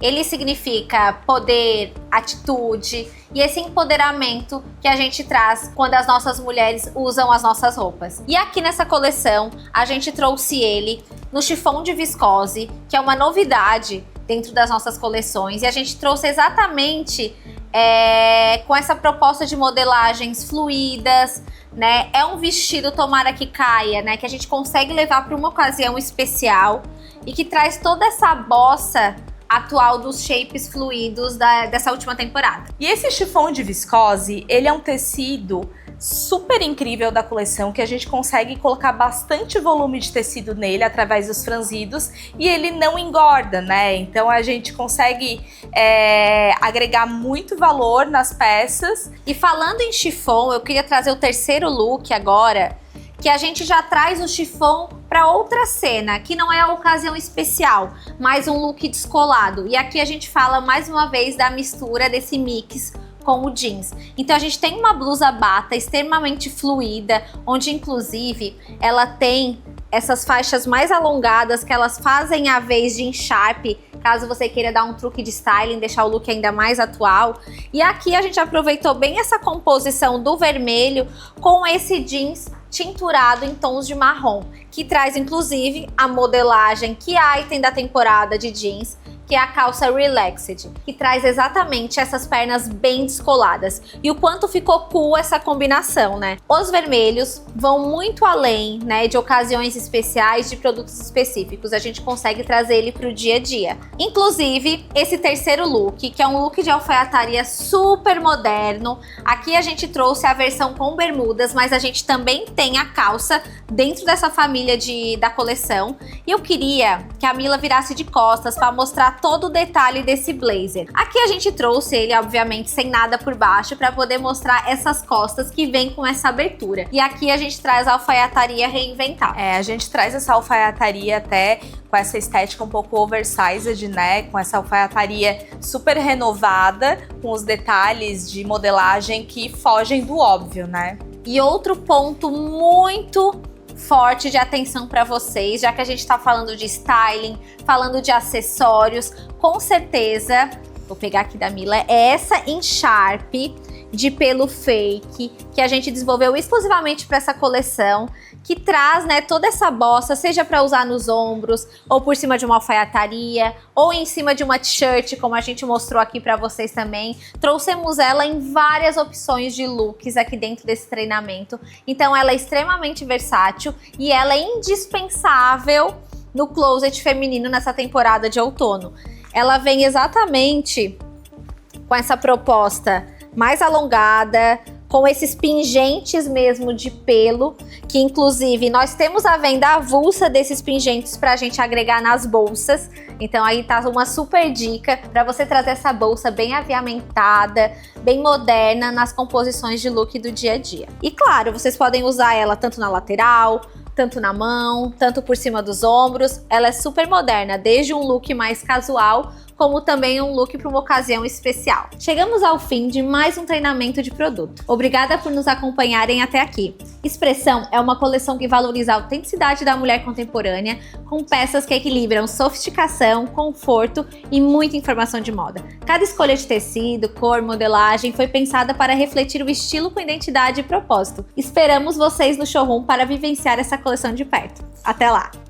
Ele significa poder, atitude e esse empoderamento que a gente traz quando as nossas mulheres usam as nossas roupas. E aqui nessa coleção, a gente trouxe ele no chiffon de viscose, que é uma novidade dentro das nossas coleções. E a gente trouxe exatamente com essa proposta de modelagens fluídas, né? É um vestido, tomara que caia, né? Que a gente consegue levar para uma ocasião especial e que traz toda essa bossa atual dos shapes fluidos dessa última temporada. E esse chiffon de viscose, ele é um tecido super incrível da coleção, que a gente consegue colocar bastante volume de tecido nele através dos franzidos e ele não engorda, né? Então a gente consegue agregar muito valor nas peças. E falando em chiffon, eu queria trazer o terceiro look agora, que a gente já traz o chiffon para outra cena, que não é a ocasião especial, mas um look descolado. E aqui a gente fala mais uma vez da mistura desse mix com o jeans. Então a gente tem uma blusa bata extremamente fluida, onde inclusive ela tem essas faixas mais alongadas que elas fazem a vez de encharpe, caso você queira dar um truque de styling, deixar o look ainda mais atual. E aqui a gente aproveitou bem essa composição do vermelho com esse jeans tinturado em tons de marrom, que traz inclusive a modelagem que é item da temporada de jeans, que é a calça Relaxed, que traz exatamente essas pernas bem descoladas. E o quanto ficou cool essa combinação, né? Os vermelhos vão muito além, né, de ocasiões especiais, de produtos específicos. A gente consegue trazer ele para o dia a dia. Inclusive, esse terceiro look, que é um look de alfaiataria super moderno. Aqui a gente trouxe a versão com bermudas, mas a gente também tem a calça dentro dessa família da coleção. E eu queria que a Mila virasse de costas para mostrar dar todo o detalhe desse blazer. Aqui a gente trouxe ele, obviamente, sem nada por baixo, para poder mostrar essas costas que vem com essa abertura. E aqui a gente traz a alfaiataria reinventada. A gente traz essa alfaiataria até com essa estética um pouco oversized, né? Com essa alfaiataria super renovada, com os detalhes de modelagem que fogem do óbvio, né? E outro ponto muito forte de atenção para vocês, já que a gente está falando de styling, falando de acessórios, com certeza, vou pegar aqui da Mila, é essa encharpe de pelo fake que a gente desenvolveu exclusivamente para essa coleção, que traz, né, toda essa bossa, seja para usar nos ombros, ou por cima de uma alfaiataria, ou em cima de uma t-shirt, como a gente mostrou aqui para vocês também. Trouxemos ela em várias opções de looks aqui dentro desse treinamento. Então ela é extremamente versátil e ela é indispensável no closet feminino nessa temporada de outono. Ela vem exatamente com essa proposta mais alongada, com esses pingentes mesmo de pelo, que inclusive nós temos a venda avulsa desses pingentes pra gente agregar nas bolsas. Então aí tá uma super dica para você trazer essa bolsa bem aviamentada, bem moderna nas composições de look do dia a dia. E claro, vocês podem usar ela tanto na lateral, tanto na mão, tanto por cima dos ombros. Ela é super moderna, desde um look mais casual, como também um look para uma ocasião especial. Chegamos ao fim de mais um treinamento de produto. Obrigada por nos acompanharem até aqui. Expressão é uma coleção que valoriza a autenticidade da mulher contemporânea, com peças que equilibram sofisticação, conforto e muita informação de moda. Cada escolha de tecido, cor, modelagem foi pensada para refletir o estilo com identidade e propósito. Esperamos vocês no showroom para vivenciar essa coleção de perto. Até lá!